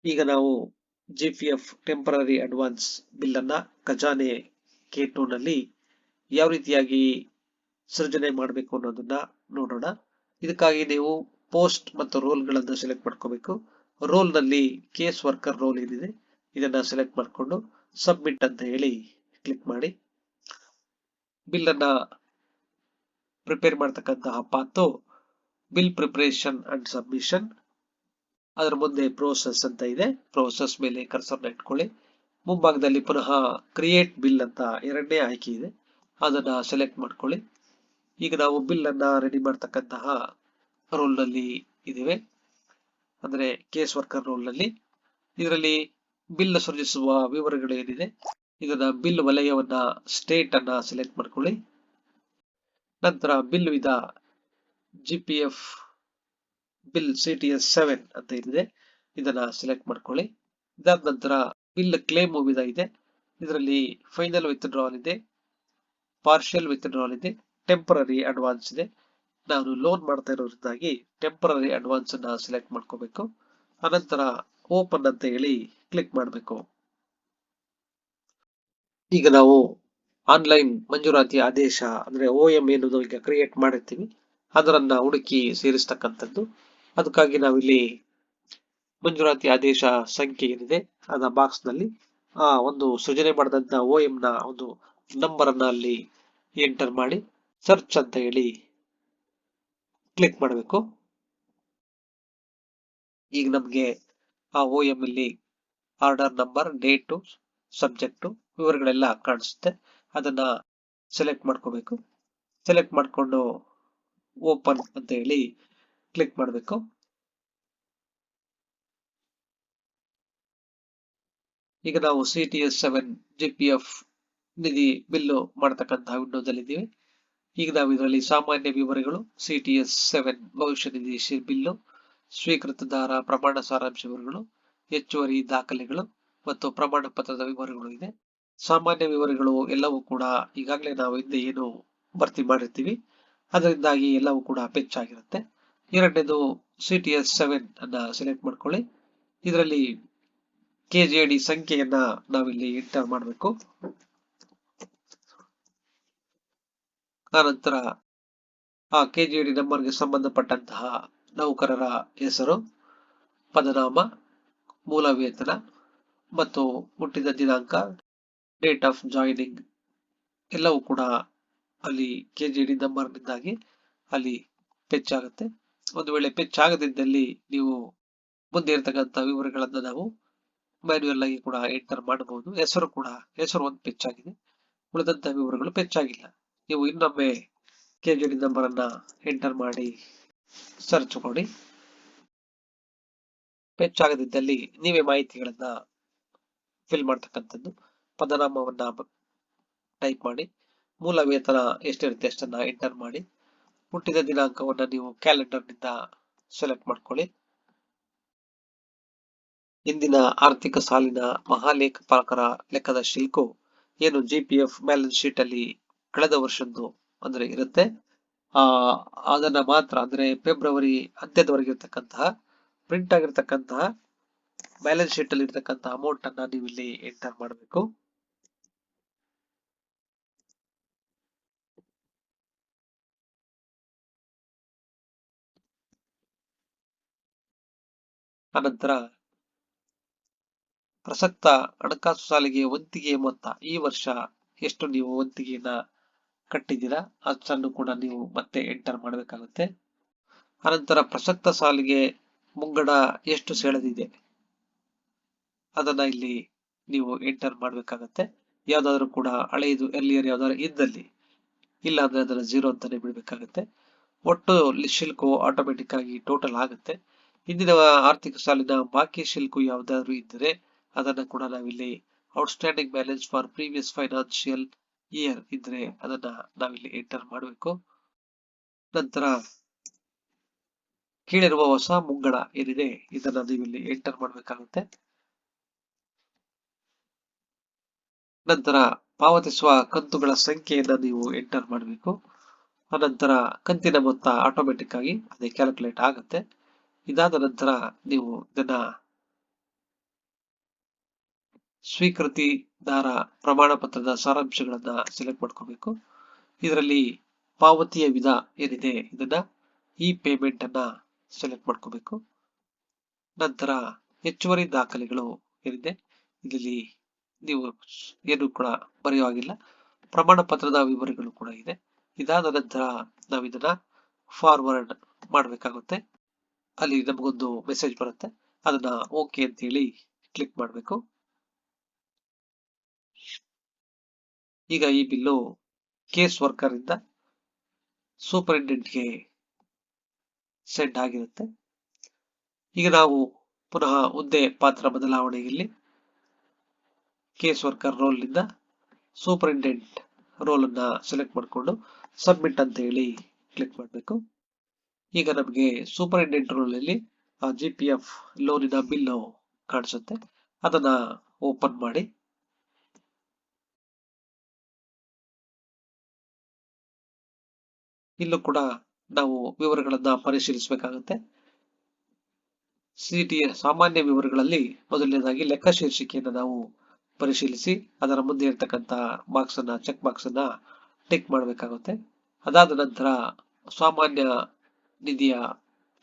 ಈಗ ನಾವು GPF temporary advance bill ಅನ್ನ ಖಜಾನೆ K2 ನಲ್ಲಿ ಯಾವ ರೀತಿಯಾಗಿ ಸೃಜನೆ ಮಾಡಬೇಕು ಅನ್ನೋದನ್ನ ನೋಡೋಣ. ಇದಕ್ಕಾಗಿ ನೀವು ಪೋಸ್ಟ್ ಮತ್ತು ರೋಲ್ ಗಳನ್ನು ಸೆಲೆಕ್ಟ್ ಮಾಡ್ಕೋಬೇಕು. ರೋಲ್ ನಲ್ಲಿ ಕೇಸ್ ವರ್ಕರ್ ರೋಲ್ ಏನಿದೆ ಇದನ್ನ ಸೆಲೆಕ್ಟ್ ಮಾಡಿಕೊಂಡು ಸಬ್ಮಿಟ್ ಅಂತ ಹೇಳಿ ಕ್ಲಿಕ್ ಮಾಡಿ. ಬಿಲ್ ಅನ್ನ ಪ್ರಿಪೇರ್ ಮಾಡತಕ್ಕಂತಹ ಪಾತು ಬಿಲ್ ಪ್ರಿಪರೇಷನ್ ಅಂಡ್ ಸಬ್ಮಿಷನ್. ಅದರ ಮುಂದೆ ಪ್ರೋಸೆಸ್ ಅಂತ ಇದೆ, ಪ್ರೋಸೆಸ್ ಮೇಲೆ ಕರ್ಸರ್ನ ಇಟ್ಕೊಳ್ಳಿ. ಮುಂಭಾಗದಲ್ಲಿ ಪುನಃ ಕ್ರಿಯೇಟ್ ಬಿಲ್ ಅಂತ ಎರಡನೇ ಆಯ್ಕೆ ಇದೆ, ಅದನ್ನ ಸೆಲೆಕ್ಟ್ ಮಾಡ್ಕೊಳ್ಳಿ. ಈಗ ನಾವು ಬಿಲ್ ಅನ್ನ ರೆಡಿ ಮಾಡ್ತಕ್ಕಂತಹ ರೋಲ್ ನಲ್ಲಿ ಇದ್ದೇವೆ, ಅಂದ್ರೆ ಕೇಸ್ ವರ್ಕರ್ ರೋಲ್ ನಲ್ಲಿ. ಇದರಲ್ಲಿ ಬಿಲ್ ಸೃಜಿಸುವ ವಿವರಗಳು ಏನಿದೆ ಇದನ್ನ ಬಿಲ್ ವಲಯವನ್ನ ಸ್ಟೇಟ್ ಅನ್ನ ಸೆಲೆಕ್ಟ್ ಮಾಡ್ಕೊಳ್ಳಿ. ನಂತರ ಬಿಲ್ ವಿಧ GPF ಬಿಲ್ CTS 7 ಅಂತ ಇದೆ, ಇದನ್ನ ಸೆಲೆಕ್ಟ್ ಮಾಡ್ಕೊಳ್ಳಿ. ಇದಾದ ನಂತರ ಬಿಲ್ ಕ್ಲೇಮ್ ವಿಧ ಇದೆ, ಇದರಲ್ಲಿ ಫೈನಲ್ ವಿತ್ಡ್ರಾಲ್ ಇದೆ, ಪಾರ್ಷಿಯಲ್ ವಿತ್ಡ್ರಾಲ್ ಇದೆ, ಟೆಂಪರರಿ ಅಡ್ವಾನ್ಸ್ ಇದೆ. ನಾನು ಲೋನ್ ಮಾಡ್ತಾ ಇರೋದ್ರಿಂದಾಗಿ ಟೆಂಪರರಿ ಅಡ್ವಾನ್ಸ್ ಅನ್ನ ಸೆಲೆಕ್ಟ್ ಮಾಡ್ಕೋಬೇಕು. ಅನಂತರ ಓಪನ್ ಅಂತ ಹೇಳಿ ಕ್ಲಿಕ್ ಮಾಡಬೇಕು. ಈಗ ನಾವು ಆನ್ಲೈನ್ ಮಂಜೂರಾತಿ ಆದೇಶ ಅಂದ್ರೆ OM ಏನು ಈಗ ಕ್ರಿಯೇಟ್ ಮಾಡಿರ್ತೀವಿ ಅದರನ್ನ ಹುಡುಕಿ ಸೇರಿಸ್ತಕ್ಕಂಥದ್ದು. ಅದಕ್ಕಾಗಿ ನಾವಿಲ್ಲಿ ಮಂಜೂರಾತಿ ಆದೇಶ ಸಂಖ್ಯೆ ಏನಿದೆ ಅದ ಬಾಕ್ಸ್ ನಲ್ಲಿ ಆ ಒಂದು ಸೃಜನೆ ಮಾಡಿದಂತ OM ನ ಒಂದು ನಂಬರ್ ಅನ್ನ ಅಲ್ಲಿ ಎಂಟರ್ ಮಾಡಿ ಸರ್ಚ್ ಅಂತ ಹೇಳಿ ಕ್ಲಿಕ್ ಮಾಡಬೇಕು. ಈಗ ನಮ್ಗೆ ಆ OM ಅಲ್ಲಿ ಆರ್ಡರ್ ನಂಬರ್, ಡೇಟು, ಸಬ್ಜೆಕ್ಟು ವಿವರಗಳೆಲ್ಲ ಕಾಣಿಸುತ್ತೆ. ಅದನ್ನ ಸೆಲೆಕ್ಟ್ ಮಾಡ್ಕೋಬೇಕು. ಸೆಲೆಕ್ಟ್ ಮಾಡ್ಕೊಂಡು ಓಪನ್ ಅಂತ ಹೇಳಿ ಕ್ಲಿಕ್ ಮಾಡಬೇಕು. ಈಗ ನಾವು CTS 7 GPF ನಿಧಿ ಬಿಲ್ಲು ಮಾಡತಕ್ಕಂತಹ ವಿಂಡೋದಲ್ಲಿ ಇದ್ದೀವಿ. ಈಗ ನಾವು ಇದರಲ್ಲಿ ಸಾಮಾನ್ಯ ವಿವರಗಳು, CTS 7 ಭವಿಷ್ಯ ನಿಧಿ ಬಿಲ್ಲು, ಸ್ವೀಕೃತದಾರ ಪ್ರಮಾಣ ಸಾರಾಂಶ ವಿವರಗಳು, ಹೆಚ್ಚುವರಿ ದಾಖಲೆಗಳು ಮತ್ತು ಪ್ರಮಾಣ ಪತ್ರದ ವಿವರಗಳು ಇದೆ. ಸಾಮಾನ್ಯ ವಿವರಗಳು ಎಲ್ಲವೂ ಕೂಡ ಈಗಾಗಲೇ ನಾವು ಹಿಂದೆ ಏನು ಭರ್ತಿ ಮಾಡಿರ್ತೀವಿ ಅದರಿಂದಾಗಿ ಎಲ್ಲವೂ ಕೂಡ ಪೆಚ್ಚಾಗಿರುತ್ತೆ. ಎರಡನೇದು CTS 7 ಅನ್ನ ಸೆಲೆಕ್ಟ್ ಮಾಡ್ಕೊಳ್ಳಿ. ಇದರಲ್ಲಿ KJD ಸಂಖ್ಯೆಯನ್ನ ನಾವಿಲ್ಲಿ ಎಂಟರ್ ಮಾಡಬೇಕು. ಆನಂತರ ಆ KJD ನಂಬರ್ಗೆ ಸಂಬಂಧಪಟ್ಟಂತಹ ನೌಕರರ ಹೆಸರು, ಪದನಾಮ, ಮೂಲ ವೇತನ ಮತ್ತು ಹುಟ್ಟಿದ ದಿನಾಂಕ, ಡೇಟ್ ಆಫ್ ಜಾಯಿನಿಂಗ್ ಎಲ್ಲವೂ ಕೂಡ ಅಲ್ಲಿ KJD ನಂಬರ್ನಿಂದಾಗಿ ಅಲ್ಲಿ ಪೆಚ್ ಆಗುತ್ತೆ. ಒಂದು ವೇಳೆ ಪೆಚ್ ಆಗದಿದ್ದಲ್ಲಿ ನೀವು ಮುಂದೆ ಇರತಕ್ಕಂಥ ವಿವರಗಳನ್ನ ನಾವು ಮ್ಯಾನ್ಯುಯಲ್ ಆಗಿ ಕೂಡ ಎಂಟರ್ ಮಾಡಬಹುದು. ಹೆಸರು ಒಂದು ಪೆಚ್ ಆಗಿದೆ, ಉಳಿದಂತಹ ವಿವರಗಳು ಪೆಚ್ ಆಗಿಲ್ಲ. ನೀವು ಇನ್ನೊಮ್ಮೆ KJD ನಂಬರ್ ಅನ್ನ ಎಂಟರ್ ಮಾಡಿ ಸರ್ಚ್ ಮಾಡಿ. ಪೆಚ್ ಆಗದಿದ್ದಲ್ಲಿ ನೀವೇ ಮಾಹಿತಿಗಳನ್ನ ಫಿಲ್ ಮಾಡ್ತಕ್ಕಂಥದ್ದು. ಪದನಾಮವನ್ನ ಟೈಪ್ ಮಾಡಿ, ಮೂಲ ವೇತನ ಎಷ್ಟಿರುತ್ತೆ ಅಷ್ಟನ್ನ ಎಂಟರ್ ಮಾಡಿ, ಹುಟ್ಟಿದ ದಿನಾಂಕವನ್ನ ನೀವು ಕ್ಯಾಲೆಂಡರ್ ನಿಂದ ಸೆಲೆಕ್ಟ್ ಮಾಡ್ಕೊಳ್ಳಿ. ಇಂದಿನ ಆರ್ಥಿಕ ಸಾಲಿನ ಮಹಾಲೇಖಪಾಲಕರ ಲೆಕ್ಕದ ಶಿಲ್ಕು ಏನು GPF ಬ್ಯಾಲೆನ್ಸ್ ಶೀಟ್ ಅಲ್ಲಿ ಕಳೆದ ವರ್ಷದ್ದು ಅಂದ್ರೆ ಇರುತ್ತೆ, ಅದನ್ನ ಮಾತ್ರ ಅಂದ್ರೆ ಫೆಬ್ರವರಿ ಅಂತ್ಯದವರೆಗೆ ಇರತಕ್ಕಂತಹ ಪ್ರಿಂಟ್ ಆಗಿರ್ತಕ್ಕಂತಹ ಬ್ಯಾಲೆನ್ಸ್ ಶೀಟ್ ಅಲ್ಲಿ ಇರ್ತಕ್ಕಂತಹ ಅಮೌಂಟ್ ಅನ್ನ ನೀವು ಇಲ್ಲಿ ಎಂಟರ್ ಮಾಡಬೇಕು. ಅನಂತರ ಪ್ರಸಕ್ತ ಹಣಕಾಸು ಸಾಲಿಗೆ ವಂತಿಗೆ ಮೊತ್ತ, ಈ ವರ್ಷ ಎಷ್ಟು ನೀವು ವಂತಿಗೆಯನ್ನ ಕಟ್ಟಿದ್ದೀರಾ ಅಷ್ಟನ್ನು ಕೂಡ ನೀವು ಮತ್ತೆ ಎಂಟರ್ ಮಾಡಬೇಕಾಗುತ್ತೆ. ಅನಂತರ ಪ್ರಸಕ್ತ ಸಾಲಿಗೆ ಮುಂಗಡ ಎಷ್ಟು ಸೆಳೆದಿದೆ ಅದನ್ನ ಇಲ್ಲಿ ನೀವು ಎಂಟರ್ ಮಾಡಬೇಕಾಗತ್ತೆ. ಯಾವ್ದಾದ್ರು ಕೂಡ ಹಳೆಯದು ಎರ್ಲಿಯರ್ ಯಾವ್ದಾದ್ರು ಇದ್ದಲ್ಲಿ, ಇಲ್ಲ ಅಂದ್ರೆ ಅದನ್ನ 0 ಅಂತಾನೆ ಬಿಡ್ಬೇಕಾಗತ್ತೆ. ಒಟ್ಟು ಶಿಲ್ಕು ಆಟೋಮೆಟಿಕ್ ಆಗಿ ಟೋಟಲ್ ಆಗುತ್ತೆ. ಹಿಂದಿನ ಆರ್ಥಿಕ ಸಾಲಿನ ಬಾಕಿ ಶಿಲ್ಕು ಯಾವ್ದಾದ್ರು ಇದ್ದರೆ ಅದನ್ನ ಕೂಡ ನಾವಿಲ್ಲಿ outstanding balance for previous financial year ಇದ್ರೆ ಅದನ್ನ ನಾವಿಲ್ಲಿ ಎಂಟರ್ ಮಾಡಬೇಕು. ನಂತರ ಕೀಳಿರುವ ಹೊಸ ಮುಂಗಡ ಏನಿದೆ ಇದನ್ನ ನೀವಿಲ್ಲಿ ಎಂಟರ್ ಮಾಡಬೇಕಾಗುತ್ತೆ. ನಂತರ ಪಾವತಿಸುವ ಕಂತುಗಳ ಸಂಖ್ಯೆಯನ್ನ ನೀವು ಎಂಟರ್ ಮಾಡಬೇಕು. ಅನಂತರ ಕಂತಿನ ಮೊತ್ತ ಆಟೋಮೆಟಿಕ್ ಆಗಿ ಅದೇ ಕ್ಯಾಲ್ಕುಲೇಟ್ ಆಗುತ್ತೆ. ಇದಾದ ನಂತರ ನೀವು ಇದನ್ನ ಸ್ವೀಕೃತಿದಾರ ಪ್ರಮಾಣ ಪತ್ರದ ಸಾರಾಂಶಗಳನ್ನ ಸೆಲೆಕ್ಟ್ ಮಾಡ್ಕೋಬೇಕು. ಇದರಲ್ಲಿ ಪಾವತಿಯ ವಿಧ ಏನಿದೆ ಇದನ್ನ ಈ ಪೇಮೆಂಟ್ ಅನ್ನ ಸೆಲೆಕ್ಟ್ ಮಾಡ್ಕೋಬೇಕು. ನಂತರ ಹೆಚ್ಚುವರಿ ದಾಖಲೆಗಳು ಏನಿದೆ ಇದರಲ್ಲಿ ನೀವು ಏನು ಕೂಡ ಬರೆಯುವಾಗಿಲ್ಲ. ಪ್ರಮಾಣ ಪತ್ರದ ವಿವರಗಳು ಕೂಡ ಇದೆ. ಇದಾದ ನಂತರ ನಾವು ಇದನ್ನ ಫಾರ್ವರ್ಡ್ ಮಾಡಬೇಕಾಗುತ್ತೆ. ಅಲ್ಲಿ ನಮಗೊಂದು ಮೆಸೇಜ್ ಬರುತ್ತೆ, ಅದನ್ನ ಓಕೆ ಅಂತ ಹೇಳಿ ಕ್ಲಿಕ್ ಮಾಡಬೇಕು. ಈಗ ಈ ಬಿಲ್ಲು ಕೇಸ್ ವರ್ಕರ್ ಇಂದ ಸೂಪರಿಂಟೆಂಡೆಂಟ್ಗೆ ಸೆಂಡ್ ಆಗಿರುತ್ತೆ. ಈಗ ನಾವು ಪುನಃ ಹುದ್ದೆ ಪಾತ್ರ ಬದಲಾವಣೆಯಲ್ಲಿ ಕೇಸ್ ವರ್ಕರ್ ರೋಲ್ ನಿಂದ ಸೂಪರಿಂಟೆಂಡೆಂಟ್ ರೋಲ್ ಅನ್ನ ಸೆಲೆಕ್ಟ್ ಮಾಡಿಕೊಂಡು ಸಬ್ಮಿಟ್ ಅಂತ ಹೇಳಿ ಕ್ಲಿಕ್ ಮಾಡಬೇಕು. ಈಗ ನಮಗೆ ಸೂಪರಿಂಟೆಂಡೆಂಟ್ ರೋಲ್ ಅಲ್ಲಿ GPF ಲೋನಿನ ಬಿಲ್ಲು ಕಾಣಿಸುತ್ತೆ. ಅದನ್ನ ಓಪನ್ ಮಾಡಿ ಇಲ್ಲೂ ಕೂಡ ನಾವು ವಿವರಗಳನ್ನ ಪರಿಶೀಲಿಸಬೇಕಾಗುತ್ತೆ. ಸಿಟಿಯ ಸಾಮಾನ್ಯ ವಿವರಗಳಲ್ಲಿ ಮೊದಲನೇದಾಗಿ ಲೆಕ್ಕ ಶೀರ್ಷಿಕೆಯನ್ನು ನಾವು ಪರಿಶೀಲಿಸಿ ಅದರ ಮುಂದೆ ಇರತಕ್ಕಂತ ಬಾಕ್ಸ್ ಅನ್ನ ಚೆಕ್ ಬಾಕ್ಸ್ ಅನ್ನ ಟಿಕ್ ಮಾಡಬೇಕಾಗುತ್ತೆ. ಅದಾದ ನಂತರ ಸಾಮಾನ್ಯ ನಿಧಿಯ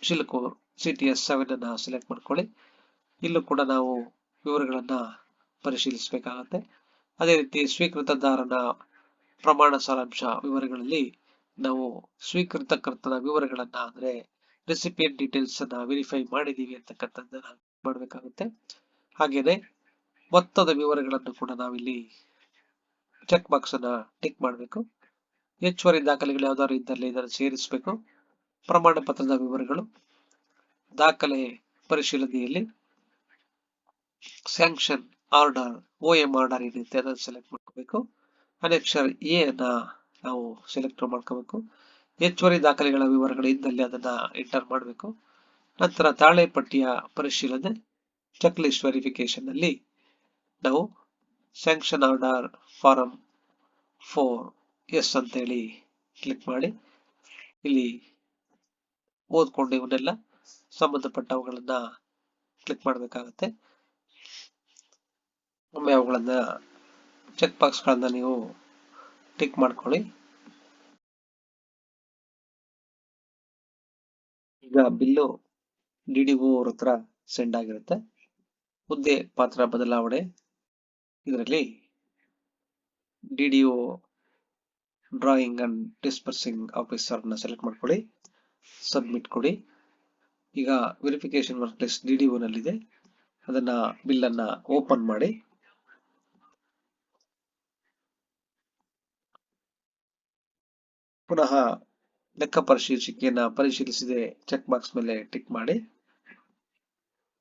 ಶಿಲ್ಕು CTS 7 ಅನ್ನ ಸೆಲೆಕ್ಟ್ ಮಾಡ್ಕೊಳ್ಳಿ. ಇಲ್ಲೂ ಕೂಡ ನಾವು ವಿವರಗಳನ್ನ ಪರಿಶೀಲಿಸಬೇಕಾಗುತ್ತೆ. ಅದೇ ರೀತಿ ಸ್ವೀಕೃತದಾರನ ಪ್ರಮಾಣ ಸಾರಾಂಶ ವಿವರಗಳಲ್ಲಿ ನಾವು ಸ್ವೀಕೃತಕರ್ತನ ವಿವರಗಳನ್ನ ಅಂದ್ರೆ ರೆಸಿಪಿಯಂಟ್ ಡೀಟೇಲ್ಸ್ ಅನ್ನ ವೆರಿಫೈ ಮಾಡಿದೀವಿ ಅಂತಕ್ಕಂಥದ್ದನ್ನ ಮಾಡಬೇಕಾಗುತ್ತೆ. ಹಾಗೇನೆ ಮೊತ್ತದ ವಿವರಗಳನ್ನು ಕೂಡ ನಾವಿಲ್ಲಿ ಚೆಕ್ ಬಾಕ್ಸ್ ಅನ್ನ ಟಿಕ್ ಮಾಡಬೇಕು. ಹೆಚ್ಚುವರಿ ದಾಖಲೆಗಳು ಯಾವ್ದಾದ್ರು ಇದ್ದಲ್ಲಿ ಇದನ್ನು ಸೇರಿಸಬೇಕು. ಪ್ರಮಾಣ ಪತ್ರದ ವಿವರಗಳು, ದಾಖಲೆ ಪರಿಶೀಲನೆಯಲ್ಲಿ ಸ್ಯಾಂಕ್ಷನ್ ಆರ್ಡರ್ OM ಆರ್ಡರ್ ಏನಿರುತ್ತೆ ಅದನ್ನು ಸೆಲೆಕ್ಟ್ ಮಾಡ್ಕೋಬೇಕು. ಅನೆಕ್ಷರ್ A ಅನ್ನ ನಾವು ಸೆಲೆಕ್ಟ್ ಮಾಡ್ಕೋಬೇಕು. ಹೆಚ್ಚುವರಿ ದಾಖಲೆಗಳ ವಿವರಗಳು ಇದ್ದಲ್ಲಿ ಅದನ್ನ ಎಂಟರ್ ಮಾಡಬೇಕು. ನಂತರ ತಾಳೆ ಪಟ್ಟಿಯ ಪರಿಶೀಲನೆ ಚೆಕ್ ಲಿಸ್ಟ್ ವೆರಿಫಿಕೇಶನ್ ಅಲ್ಲಿ ನಾವು ಸ್ಯಾಂಕ್ಷನ್ ಆರ್ಡರ್ ಫಾರಂ 4 ಅಂತ ಹೇಳಿ ಕ್ಲಿಕ್ ಮಾಡಿ ಇಲ್ಲಿ ಓದ್ಕೊಂಡು ಇವನ್ನೆಲ್ಲ ಸಂಬಂಧಪಟ್ಟವುಗಳನ್ನ ಕ್ಲಿಕ್ ಮಾಡಬೇಕಾಗುತ್ತೆ. ಒಮ್ಮೆ ಅವುಗಳನ್ನ ಚೆಕ್ ಬಾಕ್ಸ್ ಗಳನ್ನ ನೀವು ಟಿಕ್ ಮಾಡ್ಕೊಳ್ಳಿ. ಈಗ ಬಿಲ್ಲು DDO ಅವ್ರ ಹತ್ರ ಸೆಂಡ್ ಆಗಿರುತ್ತೆ. ಹುದ್ದೆ ಪಾತ್ರ ಬದಲಾವಣೆ ಇದರಲ್ಲಿ DDO drawing and dispersing officer ನ ಸೆಲೆಕ್ಟ್ ಮಾಡ್ಕೊಳ್ಳಿ, ಸಬ್ಮಿಟ್ ಕೊಡಿ. ಈಗ ವೆರಿಫಿಕೇಶನ್ ವರ್ಕ್ ಲಿಸ್ಟ್ DDO ನಲ್ಲಿದೆ, ಅದನ್ನ ಬಿಲ್ ಅನ್ನ ಓಪನ್ ಮಾಡಿ ಪುನಃ ಲೆಕ್ಕ ಪರಿಶೀಲಿಸಿಕೆಯನ್ನ ಪರಿಶೀಲಿಸಿದೆ ಚೆಕ್ ಬಾಕ್ಸ್ ಮೇಲೆ ಟಿಕ್ ಮಾಡಿ.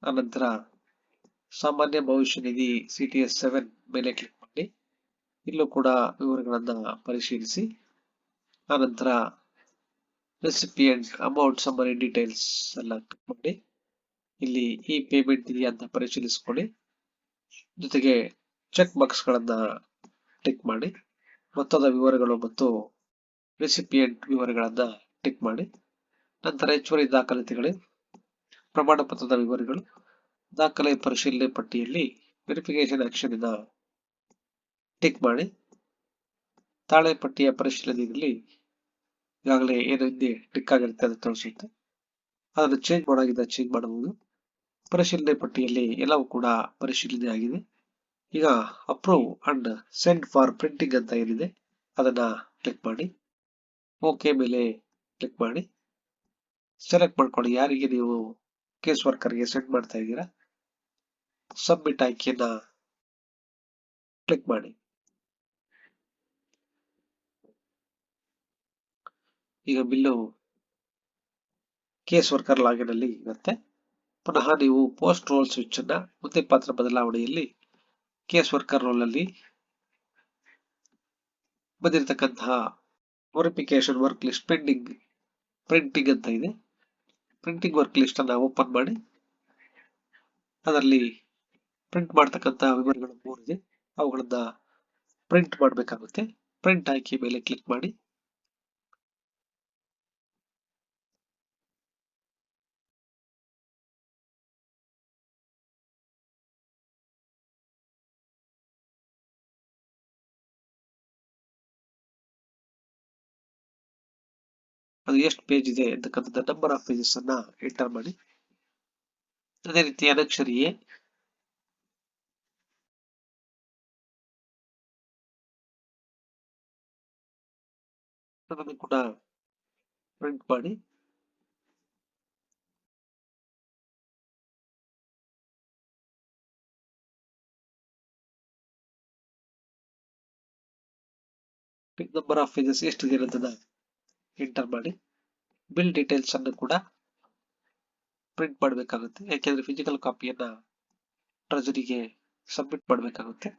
ಆನಂತರ ಸಾಮಾನ್ಯ ಭವಿಷ್ಯ ನಿಧಿ CTS 7 ಮೇಲೆ ಕ್ಲಿಕ್ ಮಾಡಿ. ಇಲ್ಲೂ ಕೂಡ ವಿವರಗಳನ್ನ ಪರಿಶೀಲಿಸಿ ಆನಂತರ ರೆಸಿಪಿಯಂಟ್ ಅಮೌಂಟ್ ಸಮ್ಮರಿ ಡೀಟೇಲ್ಸ್ ಎಲ್ಲ ಕ್ಲಿಕ್ ಮಾಡಿ. ಇಲ್ಲಿ ಈ ಪೇಮೆಂಟ್ ಇದೆಯಾ ಅಂತ ಪರಿಶೀಲಿಸಿಕೊಳ್ಳಿ. ಜೊತೆಗೆ ಚೆಕ್ ಬಾಕ್ಸ್ ಗಳನ್ನ ಟಿಕ್ ಮಾಡಿ. ಮೊತ್ತದ ವಿವರಗಳು ಮತ್ತು ರೆಸಿಪಿಯಂಟ್ ವಿವರಗಳನ್ನ ಟಿಕ್ ಮಾಡಿ. ನಂತರ ಹೆಚ್ಚುವರಿ ದಾಖಲಾತಿಗಳು, ಪ್ರಮಾಣ ಪತ್ರದ ವಿವರಗಳು, ದಾಖಲೆ ಪರಿಶೀಲನೆ ಪಟ್ಟಿಯಲ್ಲಿ ವೆರಿಫಿಕೇಶನ್ ಆಕ್ಷನ್ ಅನ್ನ ಟಿಕ್ ಮಾಡಿ. ತಾಳೆ ಪಟ್ಟಿಯ ಪರಿಶೀಲನೆಯಲ್ಲಿ ಈಗಾಗಲೇ ಏನು ಹಿಂದೆ ಟಿಕ್ ಆಗಿರುತ್ತೆ ಅದು ತೋರಿಸುತ್ತೆ. ಅದನ್ನು ಚೇಂಜ್ ಮಾಡಾಗಿದ್ದ ಚೇಂಜ್ ಮಾಡಬಹುದು. ಪರಿಶೀಲನೆ ಪಟ್ಟಿಯಲ್ಲಿ ಎಲ್ಲವೂ ಕೂಡ ಪರಿಶೀಲನೆ ಆಗಿದೆ. ಈಗ approve and send for printing ಅಂತ ಏನಿದೆ ಅದನ್ನ ಕ್ಲಿಕ್ ಮಾಡಿ. ಓಕೆ ಮೇಲೆ ಕ್ಲಿಕ್ ಮಾಡಿ. ಸೆಲೆಕ್ಟ್ ಮಾಡ್ಕೊಳ್ಳಿ ಯಾರಿಗೆ ನೀವು ಕೇಸ್ ವರ್ಕರ್ಗೆ ಸೆಂಡ್ ಮಾಡ್ತಾ ಇದ್ದೀರಾ. ಸಬ್ಮಿಟ್ ಆಯ್ಕೆಯನ್ನ ಕ್ಲಿಕ್ ಮಾಡಿ. ಈಗ ಬಿಲ್ಲು ಕೇಸ್ ವರ್ಕರ್ ಲಾಗಿನ್ ಅಲ್ಲಿ ಇರುತ್ತೆ. ಪುನಃ ನೀವು ಪೋಸ್ಟ್ ರೋಲ್ ಸ್ವಿಚ್ ಅನ್ನ ಹುದ್ದೆ ಪಾತ್ರ ಬದಲಾವಣೆಯಲ್ಲಿ ಕೇಸ್ ವರ್ಕರ್ ರೋಲ್ ಅಲ್ಲಿ ಬಂದಿರತಕ್ಕಂತಹ ವೆರಿಫಿಕೇಶನ್ ವರ್ಕ್ ಲಿಸ್ಟ್ ಪ್ರಿಂಟಿಂಗ್ ಅಂತ ಇದೆ. ಪ್ರಿಂಟಿಂಗ್ ವರ್ಕ್ ಲಿಸ್ಟ್ ಅನ್ನ ಓಪನ್ ಮಾಡಿ. ಅದರಲ್ಲಿ ಪ್ರಿಂಟ್ ಮಾಡತಕ್ಕಂತ ವಿವರಗಳು 3 ಇದೆ, ಅವುಗಳನ್ನ ಪ್ರಿಂಟ್ ಮಾಡಬೇಕಾಗುತ್ತೆ. ಪ್ರಿಂಟ್ ಆಯ್ಕೆ ಮೇಲೆ ಕ್ಲಿಕ್ ಮಾಡಿ. ಅದು ಎಷ್ಟು ಪೇಜ್ ಇದೆ ಅಂತಕ್ಕಂಥದ್ದು ನಂಬರ್ ಆಫ್ ಪೇಜಸ್ ಅನ್ನ ಎಂಟರ್ ಮಾಡಿ. ಅದೇ ರೀತಿ ಅನಕ್ಷರಿ ಎ ಅದನ್ನು ಕೂಡ ಪ್ರಿಂಟ್ ಮಾಡಿ. ನಂಬರ್ ಆಫ್ ಪೇಜಸ್ ಎಷ್ಟಿದೆ ಅನ್ನೋದನ್ನ ಎಂಟರ್ ಮಾಡಿ. ಬಿಲ್ ಡೀಟೇಲ್ಸ್ ಅನ್ನು ಕೂಡ ಪ್ರಿಂಟ್ ಮಾಡಬೇಕಾಗುತ್ತೆ, ಯಾಕೆಂದ್ರೆ ಫಿಸಿಕಲ್ ಕಾಪಿಯನ್ನ ಟ್ರೆಜರಿಗೆ ಸಬ್ಮಿಟ್ ಮಾಡಬೇಕಾಗುತ್ತೆ.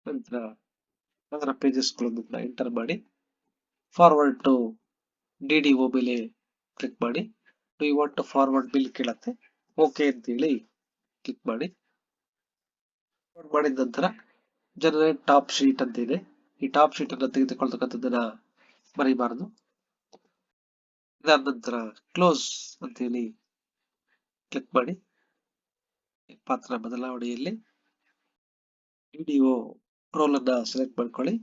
ನಂತರ ಅದರ ಪೇಜಸ್ ಗಳನ್ನು ಕೂಡ ಎಂಟರ್ ಮಾಡಿ. ಫಾರ್ವರ್ಡ್ ಟು DDO ಮೇಲೆ ಕ್ಲಿಕ್ ಮಾಡಿ. Do you want to forward bill ಕೇಳತ್ತೆ, ಓಕೆ ಅಂತೇಳಿ ಕ್ಲಿಕ್ ಮಾಡಿ. ಮಾಡಿದ ನಂತರ ಜನರೇಟ್ ಟಾಪ್ ಶೀಟ್ ಅಂತ ಇದೆ. ಈ ಟಾಪ್ ಶೀಟ್ ಅನ್ನು ತೆಗೆದುಕೊಳ್ತಕ್ಕಂಥದ್ದನ್ನ ಮರಿಬಾರದು. ಇದಾದ ನಂತರ ಕ್ಲೋಸ್ ಅಂತೇಳಿ ಕ್ಲಿಕ್ ಮಾಡಿ. ಪಾತ್ರ ಬದಲಾವಣೆಯಲ್ಲಿ DDO ರೋಲ್ ಅನ್ನ ಸೆಲೆಕ್ಟ್ ಮಾಡ್ಕೊಳ್ಳಿ.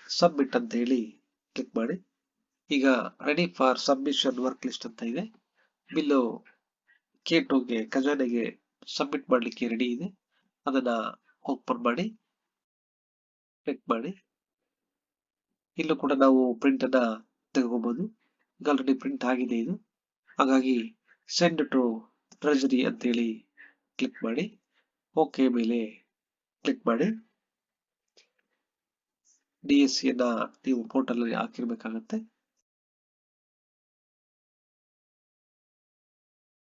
ಸಬ್ಮಿಟ್ ಅಂತ ಹೇಳಿ ಕ್ಲಿಕ್ ಮಾಡಿ. ಈಗ ready for submission work list ಅಂತ ಇದೆ. ಬಿಲ್ಲು K2ಗೆ ಖಜಾನೆಗೆ ಸಬ್ಮಿಟ್ ಮಾಡ್ಲಿಕ್ಕೆ ರೆಡಿ ಇದೆ. ಅದನ್ನ ಓಪನ್ ಮಾಡಿ ಕ್ಲಿಕ್ ಮಾಡಿ. ಇಲ್ಲೂ ಕೂಡ ನಾವು ಪ್ರಿಂಟ್ ಅನ್ನ ತೆಗೆದುಕೋಬಹುದು. ಈಗ ಆಲ್ರೆಡಿ ಪ್ರಿಂಟ್ ಆಗಿದೆ ಇದು, ಹಾಗಾಗಿ ಸೆಂಡ್ ಟು ಟ್ರೆಜರಿ ಅಂತೇಳಿ ಕ್ಲಿಕ್ ಮಾಡಿ. ಓಕೆ ಮೇಲೆ ಕ್ಲಿಕ್ ಮಾಡಿ. DSC ಅನ್ನ ನೀವು ಪೋರ್ಟಲ್ ಅಲ್ಲಿ ಹಾಕಿರ್ಬೇಕಾಗತ್ತೆ.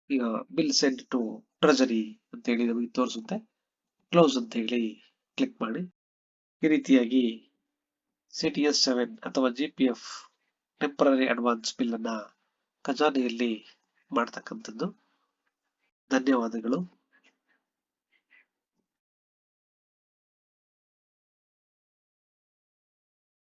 ಈಗ ಬಿಲ್ ಸೆಂಡ್ ಟು ಟ್ರೆಜರಿ ಅಂತ ಹೇಳಿ ನಮಗೆ ತೋರಿಸುತ್ತೆ. ಕ್ಲೋಸ್ ಅಂತ ಹೇಳಿ ಕ್ಲಿಕ್ ಮಾಡಿ. ಈ ರೀತಿಯಾಗಿ CTS 7 ಅಥವಾ GPF ಟೆಂಪರರಿ ಅಡ್ವಾನ್ಸ್ ಬಿಲ್ ಅನ್ನ ಖಜಾನೆಯಲ್ಲಿ ಮಾಡ್ತಕ್ಕಂಥದ್ದು. ಧನ್ಯವಾದಗಳು.